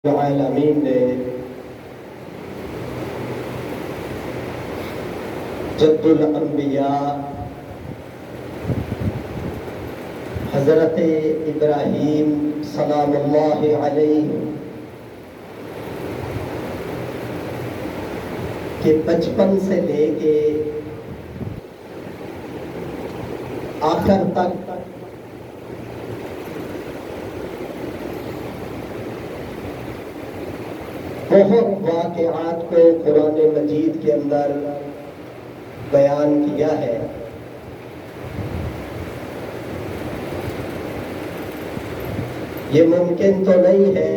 العالمین نے جد الانبیاء حضرت ابراہیم سلام اللہ علیہ کے بچپن سے لے کے آخر تک بہت واقعات کو قرآن مجید کے اندر بیان کیا ہے۔ یہ ممکن تو نہیں ہے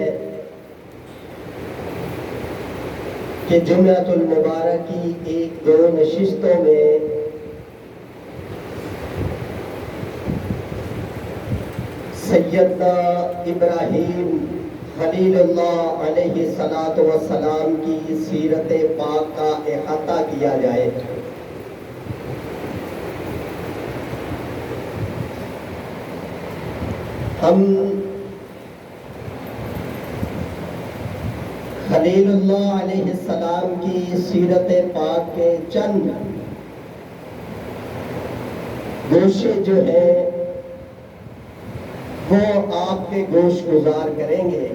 کہ جمعۃ المبارک کی ایک دو نشستوں میں سیدنا ابراہیم خلیل اللہ علیہ السلام کی سیرت پاک کا احاطہ کیا جائے۔ ہم خلیل اللہ علیہ السلام کی سیرت پاک کے چند گوشے جو ہے وہ آپ کے گوش گزار کریں گے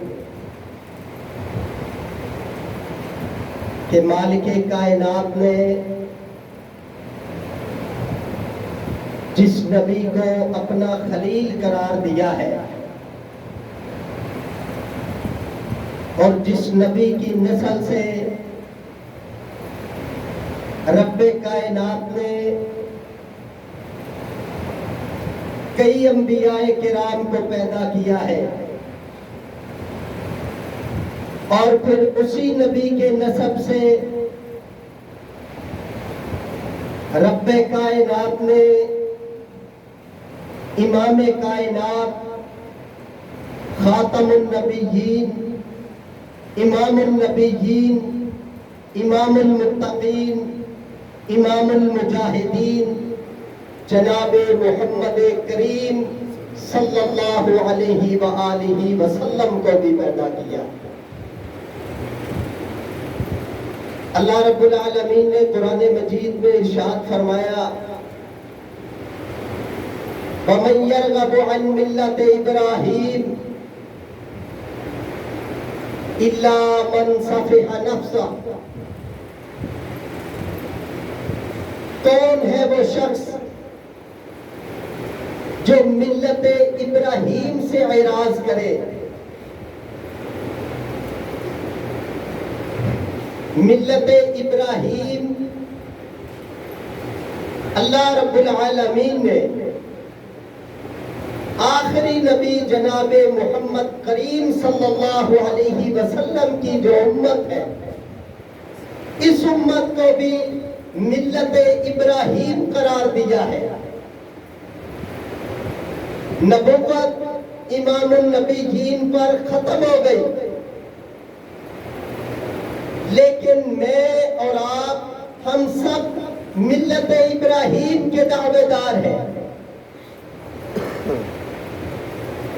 کہ مالک کائنات نے جس نبی کو اپنا خلیل قرار دیا ہے اور جس نبی کی نسل سے رب کائنات نے کئی انبیاء کرام کو پیدا کیا ہے، اور پھر اسی نبی کے نسب سے رب کائنات نے امام کائنات، خاتم النبیین، امام النبیین، امام المتقین، امام المجاہدین جناب محمد کریم صلی اللہ علیہ وآلہ وسلم کو بھی پیدا کیا۔ اللہ رب العالمین نے قرآن مجید میں ارشاد فرمایا وَمَن يَرْغَبُ عَن مِلَّةِ إِبْرَاهِيمَ إِلَّا مَن سَفِهَ نَفْسَهُ۔ کون ہے وہ شخص جو ملت ابراہیم سے اعراض کرے؟ ملت ابراہیم اللہ رب العالمین نے آخری نبی جناب محمد کریم صلی اللہ علیہ وسلم کی جو امت ہے، اس امت کو بھی ملت ابراہیم قرار دیا ہے۔ نبوت امام النبیین پر ختم ہو گئی، لیکن میں اور آپ ہم سب ملت ابراہیم کے دعوے دار ہیں۔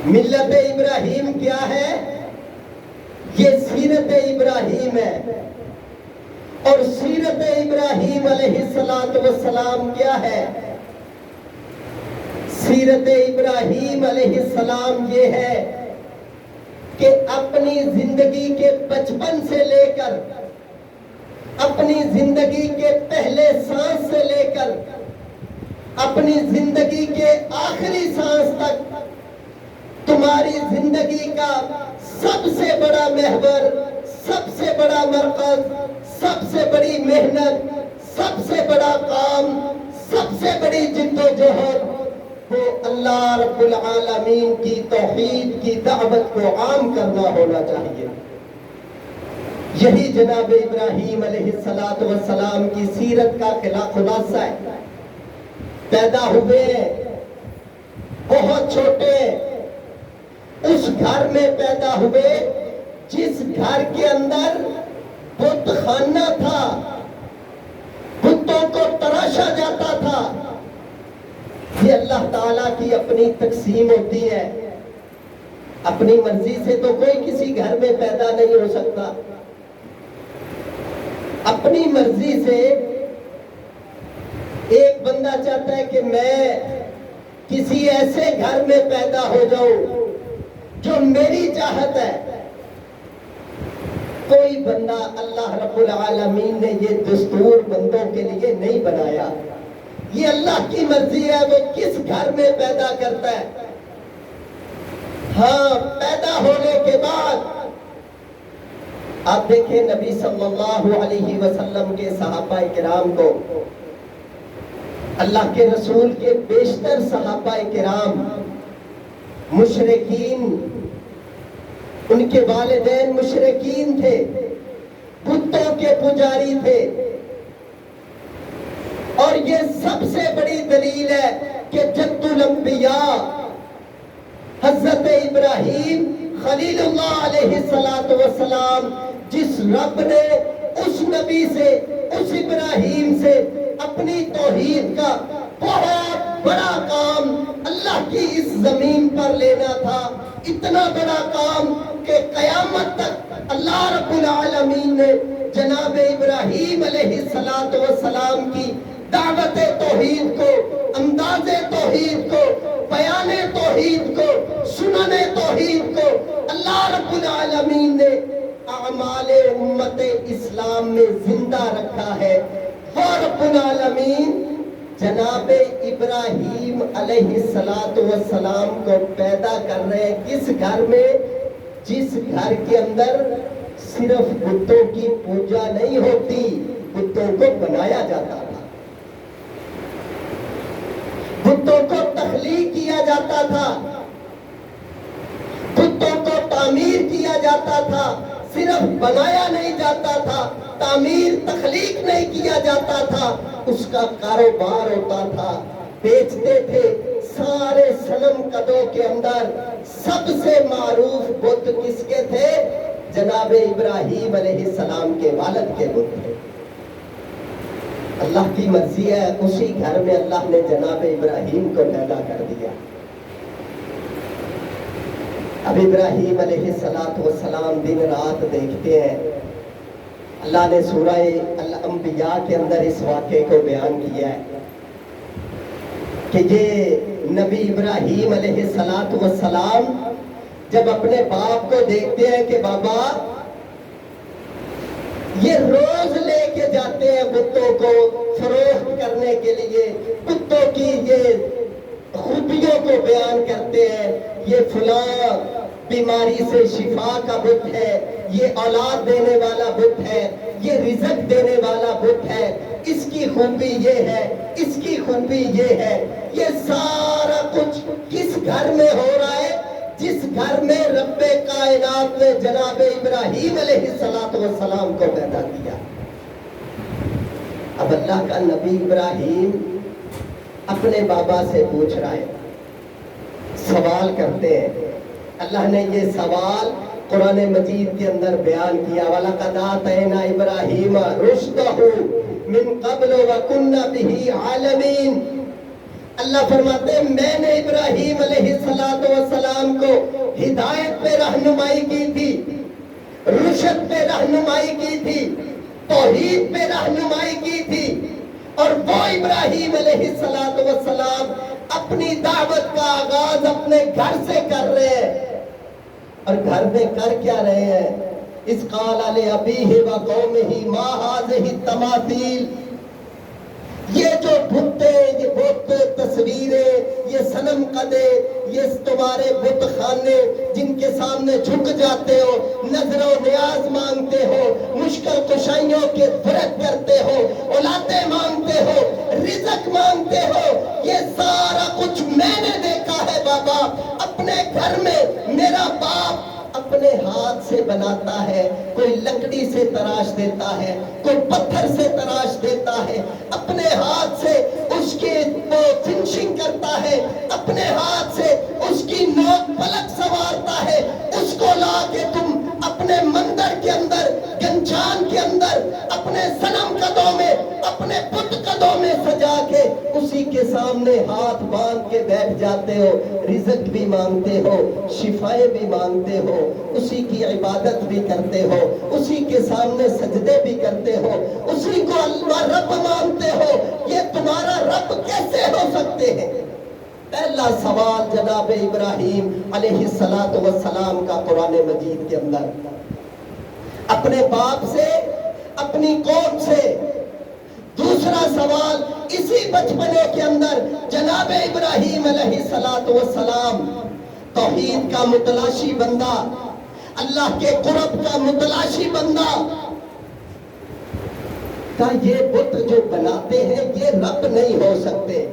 ملت ابراہیم کیا ہے؟ یہ سیرت ابراہیم ہے، اور سیرت ابراہیم علیہ السلام کیا ہے؟ سیرت ابراہیم علیہ السلام یہ ہے کہ اپنی زندگی کے بچپن سے لے کر اپنی زندگی کے پہلے سانس سے لے کر اپنی زندگی کے آخری سانس تک تمہاری زندگی کا سب سے بڑا محور، سب سے بڑا مرکز، سب سے بڑی محنت، سب سے بڑا کام، سب سے بڑی جدوجہد وہ اللہ رب العالمین کی توحید کی دعوت کو عام کرنا ہونا چاہیے۔ یہی جناب ابراہیم علیہ السلام کی سیرت کا خلاصہ ہے۔ پیدا ہوئے بہت چھوٹے، اس گھر میں پیدا ہوئے جس گھر کے اندر بت خانہ تھا، بتوں کو تراشا جاتا تھا۔ یہ اللہ تعالیٰ کی اپنی تقسیم ہوتی ہے۔ اپنی مرضی سے تو کوئی کسی گھر میں پیدا نہیں ہو سکتا. اپنی مرضی سے ایک بندہ چاہتا ہے کہ میں کسی ایسے گھر میں پیدا ہو جاؤں جو میری چاہت ہے. کوئی بندہ اللہ رب العالمین نے یہ دستور بندوں کے لیے نہیں بنایا. یہ اللہ کی مرضی ہے وہ کس گھر میں پیدا کرتا ہے. ہاں پیدا ہونے کے بعد آپ دیکھیں نبی صلی اللہ علیہ وسلم کے صحابہ کرام کو، اللہ کے رسول کے بیشتر صحابہ کرام مشرکین، ان کے والدین مشرکین تھے، بتوں کے پجاری تھے. اور یہ سب سے بڑی دلیل ہے کہ جد الانبیاء حضرت ابراہیم خلیل اللہ علیہ السلام، جس رب نے اس نبی سے، اس ابراہیم سے اپنی توحید کا بہت بڑا کام اللہ کی اس زمین پر لینا تھا، اتنا بڑا کام کہ قیامت تک اللہ رب العالمین نے جناب ابراہیم علیہ السلام کی دعوت توحید کو، انداز توحید کو، بیان توحید کو، سنن توحید کو اللہ رب العالمین نے اعمال امت اسلام میں زندہ رکھا ہے. وہ رب العالمین جناب ابراہیم علیہ السلام کو پیدا کر رہے ہیں کس گھر میں؟ جس گھر کے اندر صرف بتوں کی پوجا نہیں ہوتی، بتوں کو بنایا جاتا تھا، بتوں کو تخلیق کیا جاتا تھا، بتوں کو تعمیر کیا جاتا تھا. صرف بنایا نہیں جاتا تھا، تعمیر تخلیق نہیں کیا جاتا تھا، اس کا کاروبار ہوتا تھا، بیچتے تھے. سارے صنم قدوں کے اندر سب سے معروف بت کس کے تھے؟ جناب ابراہیم علیہ السلام کے والد کے بت تھے. اللہ کی مرضی ہے اسی گھر میں اللہ نے جناب ابراہیم کو پیدا کر دیا. اب ابراہیم علیہ السلام دن رات دیکھتے ہیں. اللہ نے سورہ الانبیاء کے اندر اس واقعے کو بیان کیا ہے کہ یہ نبی ابراہیم علیہ السلام جب اپنے باپ کو دیکھتے ہیں کہ بابا یہ روز لے کے جاتے ہیں بتوں کو فروخت کرنے کے لیے، بتوں کی یہ خوبیوں کو بیان کرتے ہیں، یہ فلاں بیماری سے شفا کا بت ہے، یہ اولاد دینے والا بت ہے، یہ رزق دینے والا بت ہے، اس کی خوبی یہ ہے، اس کی خوبی یہ ہے. یہ سارا کچھ کس گھر میں ہو رہا ہے؟ جس گھر میں رب کائنات نے جناب ابراہیم علیہ السلام کو پیدا کیا. اب اللہ کا نبی ابراہیم اپنے بابا سے پوچھ رہا ہے، سوال کرتے ہیں. اللہ نے یہ سوال قرآن مجید کے اندر بیان کیا، وَلَقَدْ آتَيْنَا إِبْرَاهِيمَ رُشْدَهُ مِن قَبْلُ وَكُنَّا بِهِ عَالِمِينَ. اللہ فرماتے ہیں میں نے ابراہیم علیہ السلام کو ہدایت پہ رہنمائی کی تھی، رشد پہ رہنمائی کی تھی، توحید پہ رہنمائی کی تھی. اور وہ ابراہیم علیہ السلام اپنی دعوت کا آغاز اپنے گھر سے کر رہے ہیں. اور گھر میں کر کیا رہے ہیں؟ اِذْ قَالَ لِأَبِيهِ وَقَوْمِهِ مَا هَٰذِهِ التَّمَاثِيلُ. یہ جو بتیں، یہ بت تصویریں، یہ صنم قدے، یہ تمہارے بت خانے جن کے سامنے جھک جاتے ہو، نظر و نیاز مانگتے ہو، مشکل کشائیوں کے فرق کرتے ہو، اولادیں مانگتے ہو، رزق مانگتے ہو، یہ سارا کچھ میں نے دیکھا ہے بابا. اپنے گھر میں میرا باپ اپنے ہاتھ سے بناتا ہے، کوئی لکڑی سے تراش دیتا ہے، کوئی پتھر سے تراش دیتا ہے، اپنے ہاتھ سے اس کی وہ فنشنگ کرتا ہے، اپنے ہاتھ سے اس کی نوک پلک سنوارتا ہے. اس کو لا کے تم اپنے مندر کے اندر، گنجان کے اندر، اپنے صنم قدوں میں، اپنے اپنے بت قدوں میں سجا کے اسی کے سامنے ہاتھ باندھ کے بیٹھ جاتے ہو، رزق بھی مانگتے ہو، شفائیں بھی مانگتے ہو، اسی کی عبادت بھی کرتے ہو، اسی کے سامنے سجدے بھی کرتے ہو، اسی کو اللہ رب مانتے ہو، یہ تمہارا رب کیسے ہو سکتے ہیں؟ پہلا سوال جناب ابراہیم علیہ السلام کا قرآن مجید کے اندر، اپنے باپ سے، اپنی قوم سے۔ دوسرا سوال اسی بچپنے کے اندر جناب ابراہیم علیہ السلام، توحید کا متلاشی بندہ، اللہ کے قرب کا متلاشی بندہ، کہ یہ بت جو بناتے ہیں یہ رب نہیں ہو سکتے،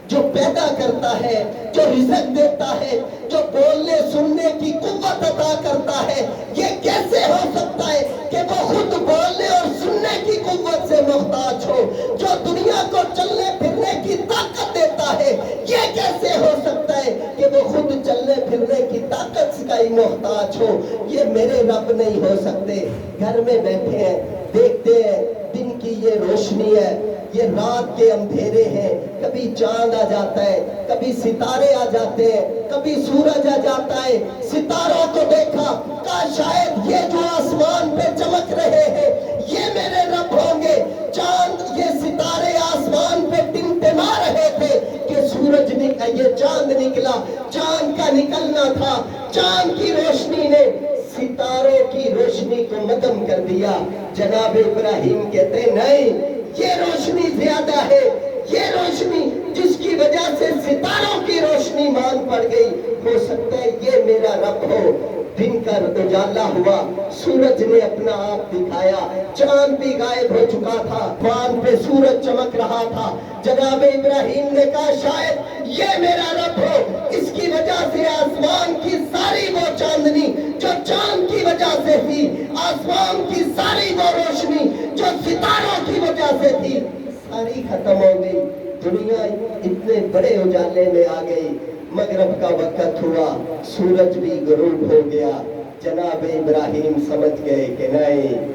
جو پیدا کرتا ہے، جو رزق دیتا ہے، جو بولنے سننے کی قوت عطا کرتا ہے، یہ کیسے ہو سکتا ہے کہ وہ خود بولنے اور سننے کی قوت سے محتاج ہو؟ جو دنیا کو چلنے پھرنے کی طاقت دیتا ہے، یہ کیسے ہو سکتا ہے کہ وہ خود چلنے پھرنے کی طاقت کا ہی محتاج ہو؟ یہ میرے رب نہیں ہو سکتے۔ گھر میں بیٹھے ہیں، دیکھتے ہیں دن کی یہ روشنی ہے، یہ رات کے اندھیرے ہیں، کبھی چاند آ جاتا ہے، کبھی ستارے آ جاتے ہیں، کبھی سورج آ جاتا ہے۔ ستاروں کو دیکھا، کہا شاید یہ جو آسمان پہ چمک رہے ہیں یہ میرے رب ہوں گے۔ چاند، یہ ستارے آسمان پہ ٹمٹما رہے تھے کہ سورج یہ چاند نکلا، چاند کا نکلنا تھا، چاند کی روشنی نے ستاروں کی روشنی کو مدھم کر دیا۔ جناب ابراہیم کہتے نہیں، یہ روشنی زیادہ ہے، یہ روشنی جس کی وجہ سے ستاروں کی روشنی مان پڑ گئی، ہو سکتا ہے یہ میرا رب ہو۔ دن کا اجالا ہوا، سورج نے اپنا آپ دکھایا، چاند بھی غائب ہو چکا تھا، باندھ پہ سورج چمک رہا تھا۔ جناب ابراہیم نے کہا شاید یہ میرا رب ہو، اس کی وجہ سے آسمان کی ساری وہ چاندنی جو چاند کی وجہ سے تھی، آسمان کی ساری وہ روشنی جو ستاروں کی وجہ سے تھی، ساری ختم ہو گئی۔ دنیا اتنے بڑے اجالے میں آ گئی، مغرب کا وقت ہوا، سورج بھی غروب ہو گیا۔ جناب ابراہیم سمجھ گئے کہ نہیں،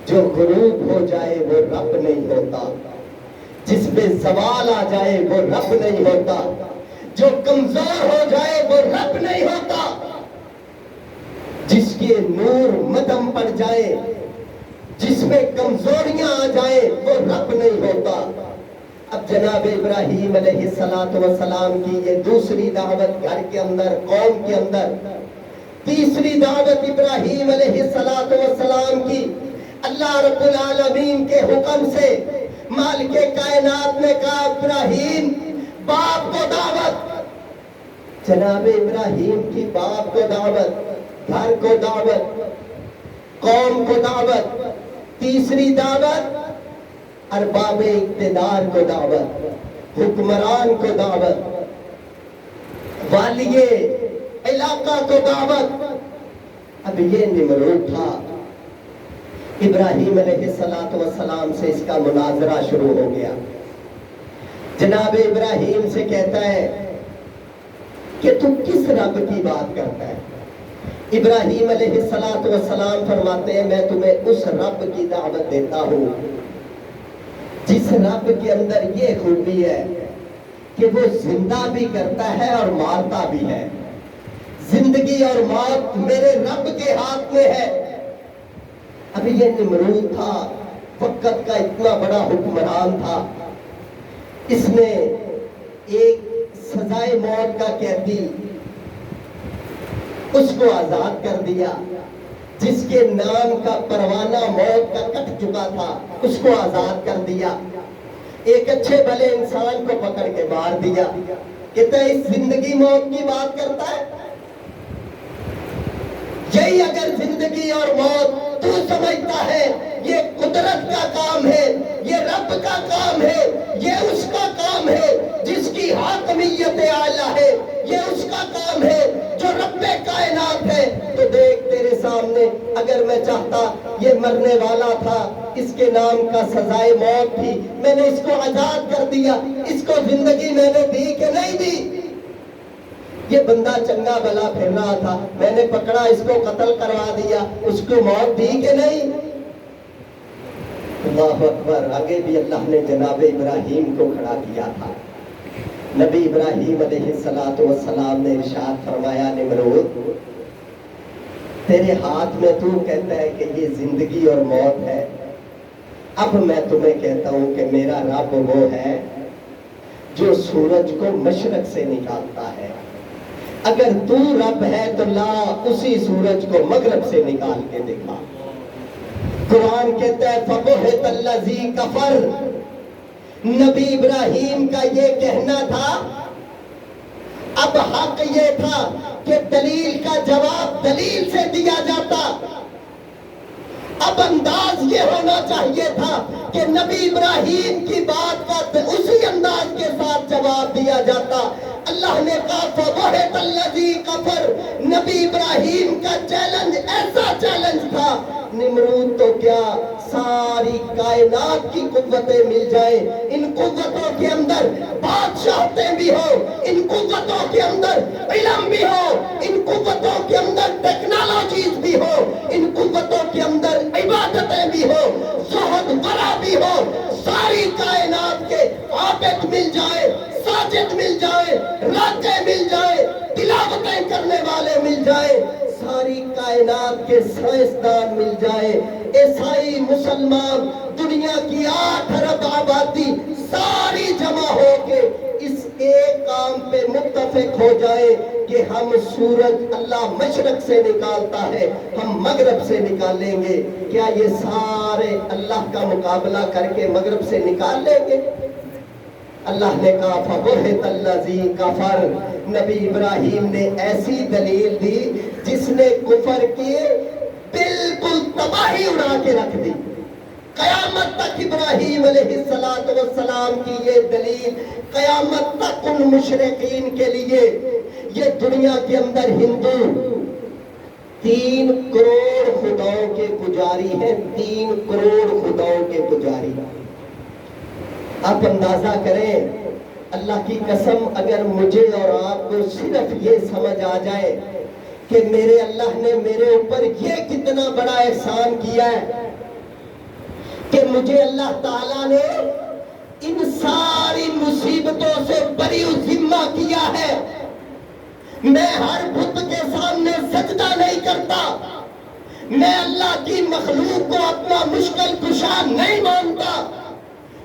جو غروب ہو جائے وہ رب نہیں ہوتا، جس پہ زوال آ جائے وہ رب نہیں ہوتا، جو کمزور ہو جائے وہ رب نہیں ہوتا، جس کے نور مدھم پڑ جائے، جس میں کمزوریاں آ جائیں وہ رب نہیں ہوتا۔ اب جناب ابراہیم علیہ السلام کی یہ دوسری دعوت گھر کے اندر، قوم کے اندر، تیسری دعوت ابراہیم علیہ السلام کی اللہ رب العالمین کے حکم سے مالک کائنات نے کہا ابراہیم باپ کو دعوت۔ جناب ابراہیم کی باپ کو دعوت، گھر کو دعوت، قوم کو دعوت، تیسری دعوت ارباب اقتدار کو دعوت، حکمران کو دعوت، والی علاقہ کو دعوت۔ اب یہ نمرود تھا، ابراہیم علیہ السلام سے اس کا مناظرہ شروع ہو گیا۔ جناب ابراہیم سے کہتا ہے کہ تم کس رب کی بات کرتا ہے؟ ابراہیم علیہ السلام فرماتے ہیں میں تمہیں اس رب کی دعوت دیتا ہوں جس رب کے اندر یہ خوبی ہے کہ وہ زندہ بھی کرتا ہے اور مارتا بھی ہے۔ زندگی اور موت میرے رب کے ہاتھ میں ہے۔ اب یہ نمرود تھا، وقت کا اتنا بڑا حکمران تھا، اس نے ایک سزائے موت کا قیدی اس کو آزاد کر دیا، جس کے نام کا پروانہ موت کا کٹ چکا تھا اس کو آزاد کر دیا۔ ایک اچھے بھلے انسان کو پکڑ کے مار دیا۔ کہتا ہے اس زندگی موت کی بات کرتا ہے؟ یہی اگر زندگی اور موت تو سمجھتا ہے یہ قدرت کا کام ہے، یہ رب کا کام ہے، یہ اس کا کام ہے جس کی حاکمیت اعلیٰ ہے، یہ اس کا کام ہے جو رب کائنات ہے، تو دیکھ تیرے سامنے اگر میں چاہتا یہ مرنے والا تھا، اس کے نام کا سزائے موت تھی، میں نے اس کو آزاد کر دیا، اس کو زندگی میں نے دی کہ نہیں دی؟ یہ بندہ چنگا بھلا پھر رہا تھا، میں نے پکڑا اس کو قتل کروا دیا، اس کو موت دی کہ نہیں؟ اللہ اکبر. آگے بھی اللہ نے جناب ابراہیم کو کھڑا کیا تھا. نبی ابراہیم علیہ السلام نے ارشاد فرمایا نمرود تیرے ہاتھ میں تو کہتا ہے کہ یہ زندگی اور موت ہے. اب میں تمہیں کہتا ہوں کہ میرا رب وہ ہے جو سورج کو مشرق سے نکالتا ہے. اگر تو رب ہے تو لا اسی سورج کو مغرب سے نکال کے دکھا. قرآن کہتا ہے فَبُہِتَ الَّذِي كَفَرَ. نبی ابراہیم کا یہ کہنا تھا. اب حق یہ تھا کہ دلیل کا جواب دلیل سے دیا جاتا. اب انداز یہ ہونا چاہیے تھا کہ نبی ابراہیم کی بات کا اسی انداز کے ساتھ جواب دیا جاتا. اللہ نے کہا فَبُہِتَ الَّذِي كَفَرَ. نبی ابراہیم کا چیلنج ایسا چیلنج تھا. نمرود تو کیا ساری کائنات کی قوتیں مل جائیں, ان قوتوں کے اندر بادشاہتیں بھی ہو, ان قوتوں کے اندر علم بھی ہو, ان قوتوں کے اندر ٹیکنالوجیز بھی ہو, ان قوتوں کے اندر عبادتیں بھی ہو, زہد ورع بھی ہو, ساری کائنات کے عابد مل جائے, ساجد مل جائے, راکع مل جائے, تلاوتیں کرنے والے مل جائے, ساری کائنات کے سائنسدان مل جائے, عیسائی مسلمان دنیا کی 8 ارب آبادی ساری جمع ہو کے اس ایک کام پہ متفق ہو جائے کہ ہم سورج اللہ مشرق سے نکالتا ہے, ہم مغرب سے نکالیں گے. کیا یہ سارے اللہ کا مقابلہ کر کے مغرب سے نکال لیں گے؟ اللہ نے کہا فَبُہِتَ الَّذِي كَفَرَ. نبی ابراہیم نے ایسی دلیل دی جس نے کفر کی بالکل تباہی اڑا کے رکھ دی. قیامت تک ابراہیم علیہ السلام کی یہ دلیل قیامت تک ان مشرقین کے لیے. یہ دنیا کے اندر ہندو 3 کروڑ خداؤں کے پجاری ہیں, 3 کروڑ خداؤں کے پجاری. آپ اندازہ کریں, اللہ کی قسم اگر مجھے اور آپ کو صرف یہ سمجھ آ جائے کہ میرے اللہ نے میرے اوپر یہ کتنا بڑا احسان کیا ہے کہ مجھے اللہ تعالیٰ نے ان ساری مصیبتوں سے بری ذمہ کیا ہے. میں ہر بت کے سامنے سجدہ نہیں کرتا, میں اللہ کی مخلوق کو اپنا مشکل کشا نہیں مانتا.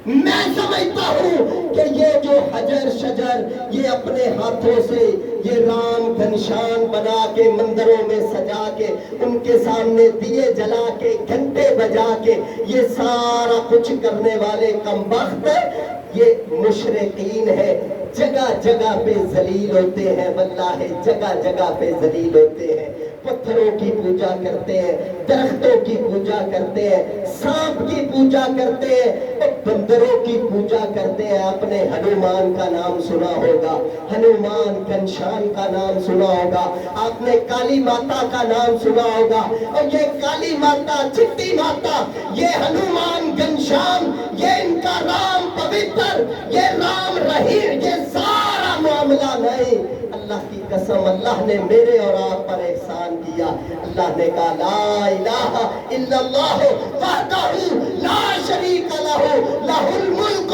میں سمجھتا ہوں کہ یہ جو حجر شجر یہ اپنے ہاتھوں سے یہ رام گھنشان بنا کے مندروں میں سجا کے ان کے سامنے دیے جلا کے گھنٹے بجا کے یہ سارا کچھ کرنے والے کمبخت یہ مشرقین ہے. جگہ جگہ پہ ذلیل ہوتے ہیں, واللہ جگہ جگہ پہ ذلیل ہوتے ہیں. پتھروں کی پوجا کرتے ہیں, درختوں کی پوجا کرتے ہیں, سانپ کی پوجا کرتے ہیں, بندروں کی پوجا کرتے ہیں. آپ نے ہنومان کا نام سنا ہوگا, ہنومان گھنشان کا نام سنا ہوگا, آپ نے کالی ماتا کا نام سنا ہوگا. اور یہ کالی ماتا, چٹی ماتا, یہ ہنومان گھنشان, یہ ان کا رام پوتر, یہ رام رحیم, یہ سارا معاملہ نہیں. اللہ کی قسم اللہ نے میرے اور آپ پر احسان کیا. اللہ نے کہا لا الہ الا اللہ وحدہ لا شریک لہ لہ الملک و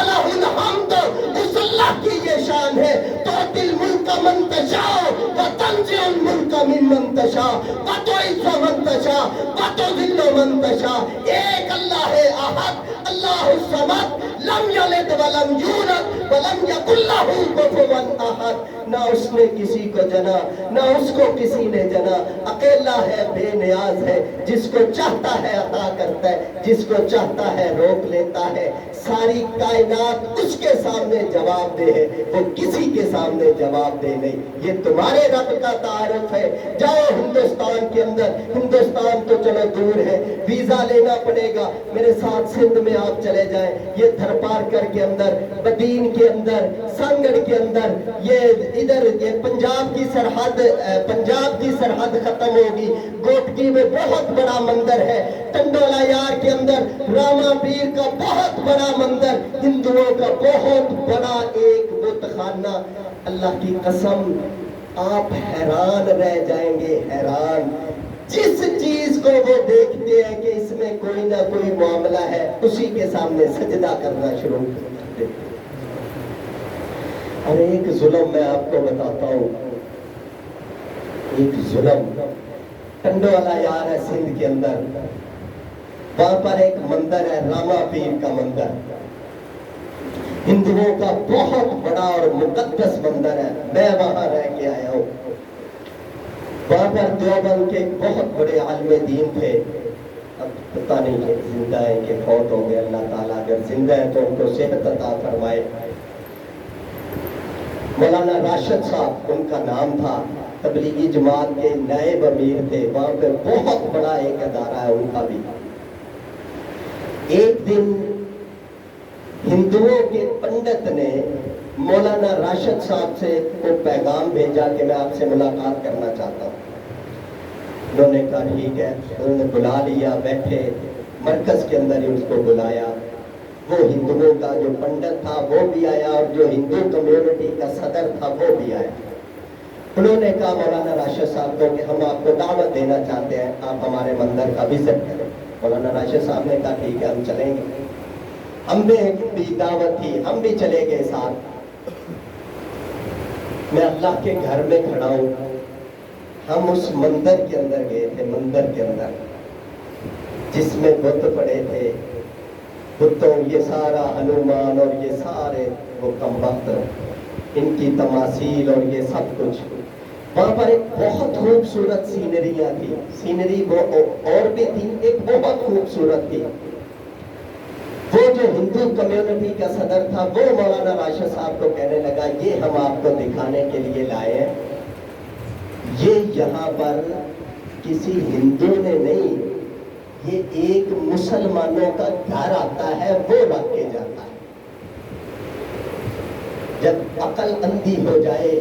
لہ الحمد. اس اللہ کی یہ شان ہے, تؤتی الملک من تشاء و تنزع الملک ممن تشاء و تعز من تشاء و تذل من تشاء. ایک اللہ ہے احد, اللہ الصمد, لم یلد ولم یولد ولم یکن لہ کفوا احد. نہ اس نے کسی کو جنا, نہ اس کو کسی نے جنا. اکیلا ہے, بے نیاز ہے, جس کو چاہتا ہے عطا کرتا ہے, جس کو چاہتا ہے روک لیتا ہے. ساری کائنات اس کے سامنے جواب دہ ہے, وہ کسی کے سامنے جواب دہ نہیں. یہ تمہارے رب کا تعارف ہے. جاؤ ہندوستان کے اندر, ہندوستان تو چلو دور ہے, ویزا لینا پڑے گا. میرے ساتھ سندھ میں آپ چلے جائیں, یہ تھرپارکر کے اندر, بدین کے اندر, سانگڑ کے اندر, یہ ادھر یہ پنجاب کی سرحد ختم ہوگی. گوٹکی میں بہت بڑا مندر ہے, ٹنڈولا یار کے اندر راما پیر کا بہت بڑا مندر, ہندوؤں کا بہت بڑا ایک بت خانہ. اللہ کی قسم آپ حیران رہ جائیں گے, حیران. جس چیز کو وہ دیکھتے ہیں کہ اس میں میں کوئی نہ کوئی معاملہ ہے، اسی کے سامنے سجدہ کرنا شروع کر دیتے۔ اور ایک ظلم میں آپ کو بتاتا ہوں، ایک ظلم ٹنڈو والا یار ہے سندھ کے اندر، وہاں پر ایک مندر ہے راما پیر کا مندر، ہندوؤں کا بہت بڑا اور مقدس مندر ہے۔ میں وہاں رہ کے آیا ہوں، وہاں پر دیوبند کے بہت بڑے عالم دین تھے، اب پتہ نہیں کہ زندہ ہے کہ فوت ہو گئے، اللہ تعالیٰ اگر زندہ ہے تو ان کو صحت عطا فرمائے۔ مولانا راشد صاحب ان کا نام تھا، تبلیغی جماعت کے نائب امیر تھے، وہاں پہ بہت بڑا ایک ادارہ ہے ان کا بھی۔ ایک دن ہندوؤں کے پنڈت نے مولانا راشد صاحب سے کو پیغام بھیجا کہ میں آپ سے ملاقات کرنا چاہتا ہوں۔ انہوں نے کہا ٹھیک ہے، انہوں نے بلا لیا، بیٹھے مرکز کے اندر ہی اس کو بلایا۔ وہ ہندوؤں کا جو پنڈت تھا وہ بھی آیا اور جو ہندو کمیونٹی کا صدر تھا وہ بھی آیا۔ انہوں نے کہا مولانا راشد صاحب کو کہ ہم آپ کو دعوت دینا چاہتے ہیں، آپ ہمارے مندر کا وزٹ کریں۔ مولانا راشد صاحب نے کہا ٹھیک ہے، ہم چلیں گے۔ ہم نے بھی دعوت تھی، ہم بھی چلے گئے ساتھ۔ میں اللہ کے گھر میں کھڑا ہوں، ہم اس مندر کے اندر گئے تھے، مندر کے اندر جس میں بت پڑے تھے، بتوں یہ سارا ہنومان اور یہ سارے وہ کم وقت ان کی تماثیل اور یہ سب کچھ، وہاں پر ایک بہت خوبصورت سینریاں تھی، سینری وہ اور بھی تھی، ایک بہت خوبصورت تھی۔ وہ جو ہندو کمیونٹی کا صدر تھا وہ مولانا راشد صاحب کو کہنے لگا یہ ہم آپ کو دکھانے کے لیے لائے ہیں، یہ یہاں پر کسی ہندو نے نہیں، یہ ایک مسلمانوں کا گھر آتا ہے وہ رکھ کے جاتا ہے۔ جب عقل اندھی ہو جائے،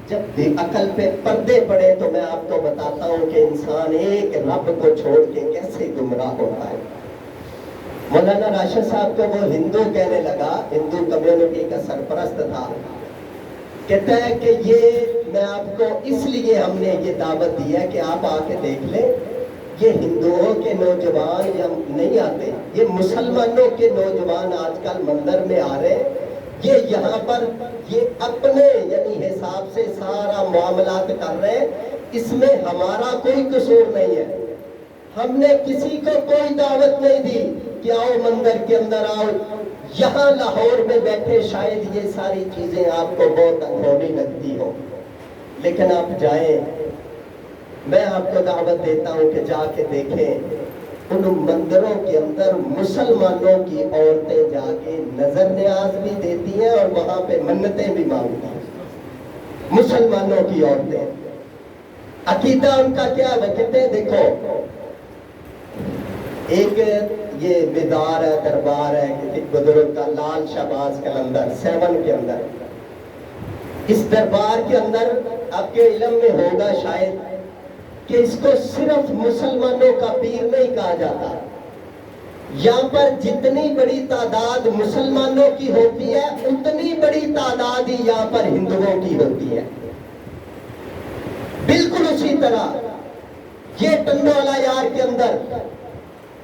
جب عقل پہ پردے پڑے تو میں آپ کو بتاتا ہوں کہ انسان ایک رب کو چھوڑ کے کیسے گمراہ ہوتا ہے۔ مولانا راشد صاحب کو وہ ہندو کہنے لگا، ہندو کمیونٹی کا سرپرست تھا، کہتا ہے کہ یہ میں آپ کو اس لیے ہم نے یہ دعوت دی ہے کہ آپ آ کے دیکھ لیں، یہ ہندوؤں کے نوجوان نہیں آتے، یہ مسلمانوں کے نوجوان آج کل مندر میں آ رہے ہیں، یہ یہاں پر یہ اپنے یعنی حساب سے سارا معاملات کر رہے ہیں، اس میں ہمارا کوئی قصور نہیں ہے۔ ہم نے کسی کو کوئی دعوت نہیں دی کہ آؤ مندر کے اندر آؤ۔ یہاں لاہور میں بیٹھے شاید یہ ساری چیزیں آپ کو بہت انہونی لگتی ہو، لیکن آپ جائیں، میں آپ کو دعوت دیتا ہوں کہ جا کے دیکھیں، ان مندروں کے اندر مسلمانوں کی عورتیں جا کے نظر نیاز بھی دیتی ہیں اور وہاں پہ منتیں بھی مانگتی ہیں۔ مسلمانوں کی عورتیں، عقیدہ ان کا کیا ہے؟ وہ کہتے ہیں دیکھو، ایک یہ مدار ہے، دربار ہے کسی بزرگ کا، لال شہباز قلندر 7 کے اندر، اس دربار کے اندر آپ کے علم میں ہوگا شاید کہ اس کو صرف مسلمانوں کا پیر نہیں کہا جاتا، یہاں پر جتنی بڑی تعداد مسلمانوں کی ہوتی ہے اتنی بڑی تعداد ہی یہاں پر ہندوؤں کی ہوتی ہے۔ بالکل اسی طرح یہ ٹنڈو والا یار کے اندر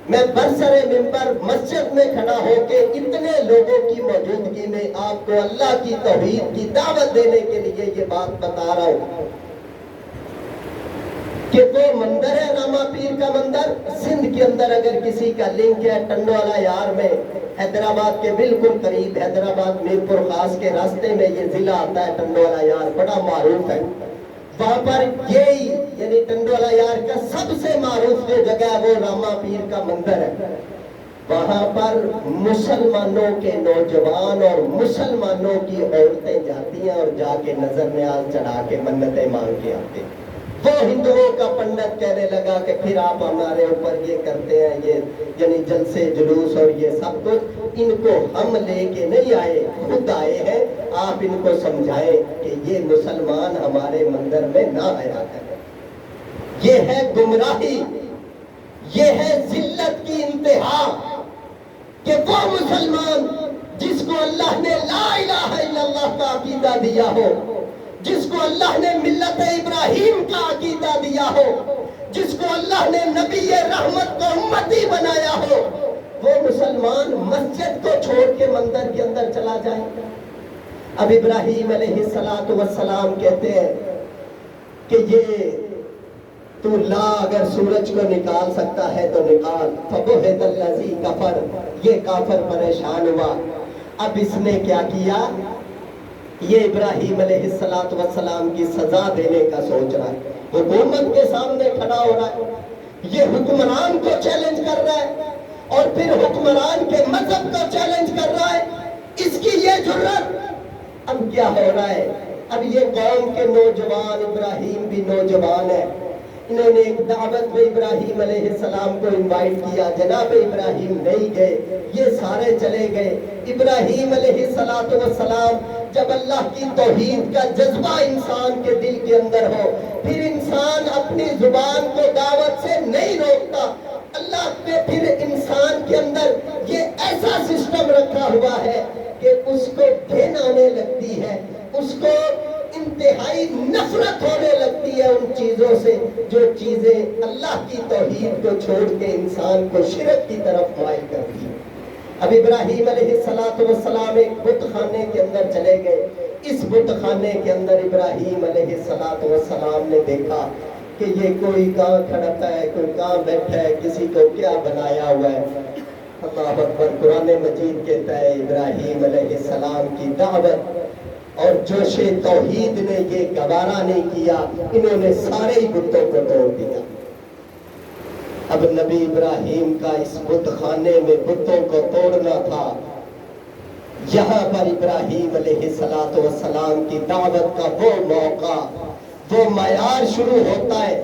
میں برسر ممبر مسجد میں کھڑا ہو کے اتنے لوگوں کی موجودگی میں آپ کو اللہ کی توحید کی دعوت دینے کے لیے یہ بات بتا رہا ہوں کہ وہ مندر ہے راما پیر کا مندر، سندھ کے اندر اگر کسی کا لنک ہے ٹنڈو والا یار میں، حیدرآباد کے بالکل قریب، حیدرآباد میرپور خاص کے راستے میں یہ ضلع آتا ہے، ٹنڈو والا یار بڑا معروف ہے، وہاں پر یہی یعنی ٹنڈو والا یار کا سب سے معروف جو جگہ ہے وہ راما پیر کا مندر ہے۔ وہاں پر مسلمانوں کے نوجوان اور مسلمانوں کی عورتیں جاتی ہیں اور جا کے نظر نیاز چڑھا کے منتیں مانگ کے آتے ہیں۔ وہ ہندوؤں کا پنڈت کہنے لگا کہ پھر آپ ہمارے اوپر یہ کرتے ہیں، یہ یعنی جلسے جلوس اور یہ سب کچھ، ان کو ہم لے کے نہیں آئے، خود آئے ہیں، آپ ان کو سمجھائیں کہ یہ مسلمان ہمارے مندر میں نہ آیا کریں۔ یہ ہے گمراہی، یہ ہے ذلت کی انتہا کہ وہ مسلمان جس کو اللہ نے لا الہ الا اللہ کا عقیدہ دیا ہو، جس کو اللہ نے ملت ابراہیم کا عقیدہ دیا ہو، جس کو اللہ نے نبی رحمت کو امتی بنایا ہو وہ مسلمان مسجد کو چھوڑ کے مندر کے اندر چلا جائے؟ اب ابراہیم علیہ السلام کہتے ہیں کہ یہ تو لا اگر سورج کو نکال سکتا ہے تو نکال، فبہت الذی کفر، یہ کافر پریشان ہوا۔ اب اس نے کیا کیا؟ یہ ابراہیم علیہ السلام کی سزا دینے کا سوچ رہا ہے، حکومت کے سامنے کھڑا ہو رہا ہے، یہ حکمران کو چیلنج کر رہا ہے اور پھر حکمران کے مذہب کو چیلنج کر رہا ہے، اس کی یہ جرأت۔ اب کیا ہو رہا ہے؟ اب یہ قوم کے نوجوان، ابراہیم بھی نوجوان ہے، انہوں نے ایک دعوت میں ابراہیم علیہ السلام کو انوائٹ کیا، جناب ابراہیم نہیں گئے، یہ سارے چلے گئے۔ ابراہیم علیہ السلام جب اللہ کی توحید کا جذبہ انسان کے دل کے اندر ہو، پھر انسان اپنی زبان کو دعوت سے نہیں روکتا۔ اللہ نے پھر انسان کے اندر یہ ایسا سسٹم رکھا ہوا ہے کہ اس کو گھن آنے لگتی ہے، اس کو انتہائی نفرت ہونے لگتی ہے ان چیزوں سے جو چیزیں اللہ کی توحید کو چھوڑ کے انسان کو شرک کی طرف مائل کرتی ہیں۔ اب ابراہیم علیہ السلام ایک بت خانے کے اندر چلے گئے۔ اس بت خانے کے اندر ابراہیم علیہ السلام نے دیکھا کہ یہ کوئی کہاں کھڑا ہے، کوئی کہاں بیٹھا ہے، کسی کو کیا بنایا ہوا ہے۔ اللہ اکبر، قرآن مجید کہتا ہے ابراہیم علیہ السلام کی دعوت اور جوش توحید نے یہ گوارا نہیں کیا، انہوں نے سارے ہی بتوں کو توڑ دیا۔ اب نبی ابراہیم کا اس بت خانے میں بتوں کو توڑنا تھا۔ یہاں پر ابراہیم علیہ السلام کی دعوت کا وہ موقع، وہ معیار شروع ہوتا ہے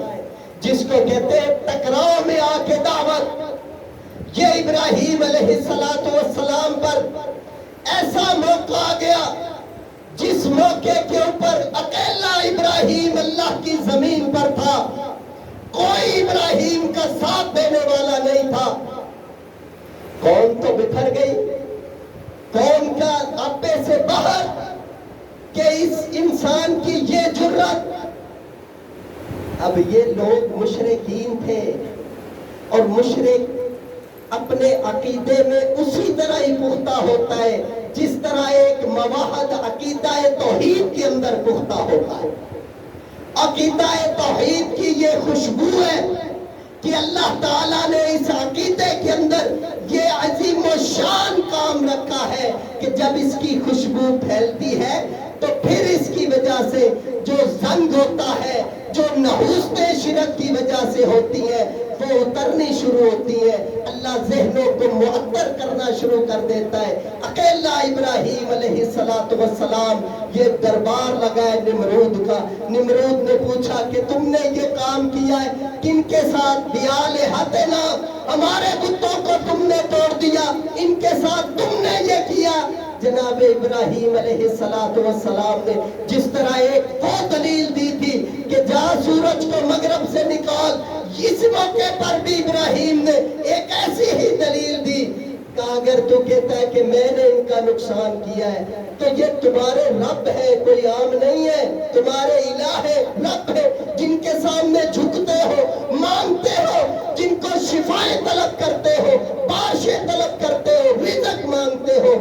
جس کو کہتے ہیں ٹکراؤ میں آ کے دعوت۔ یہ ابراہیم علیہ السلام پر ایسا موقع آ گیا جس موقع کے اوپر اکیلا ابراہیم اللہ کی زمین پر تھا، کوئی ابراہیم کا ساتھ دینے والا نہیں تھا۔ قوم تو بکھر گئی، قوم کا آپے سے باہر کہ اس انسان کی یہ جرأت۔ اب یہ لوگ مشرکین تھے اور مشرک اپنے عقیدے میں اسی طرح ہی پختہ ہوتا ہے جس طرح ایک موحد عقیدہ توحید کے اندر پختہ ہوتا ہے۔ عقیدہ توحید کی یہ خوشبو ہے کہ اللہ تعالیٰ نے اس عقیدے کے اندر یہ عظیم و شان کام رکھا ہے کہ جب اس کی خوشبو پھیلتی ہے تو پھر اس کی وجہ سے جو زنگ ہوتا ہے، جو نحوستیں شرک کی وجہ سے ہوتی ہیں وہ اترنی شروع ہوتی ہے، اللہ ذہنوں کو معطر کرنا شروع کر دیتا ہے۔ اکیلا ابراہیم علیہ السلام یہ دربار لگا ہے نمرود کا۔ نمرود نے پوچھا کہ تم نے یہ کام کیا ہے کن کے ساتھ؟ بِآلِہَتِنَا، ہمارے بتوں کو تم نے توڑ دیا، ان کے ساتھ تم نے یہ کیا۔ جناب ابراہیم علیہ السلام نے جس طرح ایک وہ دلیل دی تھی کہ جا سورج کو مغرب سے نکال، اس موقع پر بھی ابراہیم نے ایک ایسی ہی دلیل دی کہ اگر تو کہتا ہے کہ میں نے ان کا نقصان کیا ہے تو یہ تمہارے رب ہے، کوئی عام نہیں ہے، تمہارے الہ ہے، رب ہے، جن کے سامنے جھکتے ہو، مانگتے ہو، جن کو شفائیں طلب کرتے ہو، بارشیں طلب کرتے ہو، رزق مانگتے ہو،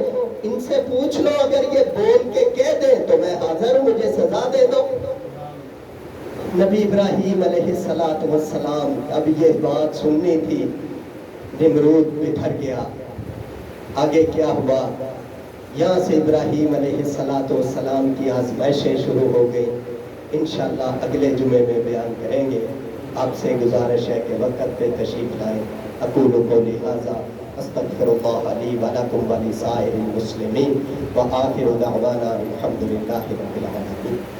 ان سے پوچھ لو، اگر یہ بول کے کہہ دیں تو میں حاضر ہوں، مجھے سزا دے دو۔ نبی ابراہیم علیہ السلام اب یہ بات سننی تھی، نمرود بکھر گیا۔ آگے کیا ہوا؟ یہاں سے ابراہیم علیہ السلام کی آزمائشیں شروع ہو گئی، انشاءاللہ اگلے جمعے میں بیان کریں گے۔ آپ سے گزارش ہے کہ وقت پہ تشریف لائیں۔ اقول قولی ھذا استغفر اللہ لی ولکم ولسائر المسلمین وآخر دعوانا الحمد للہ رب العالمین۔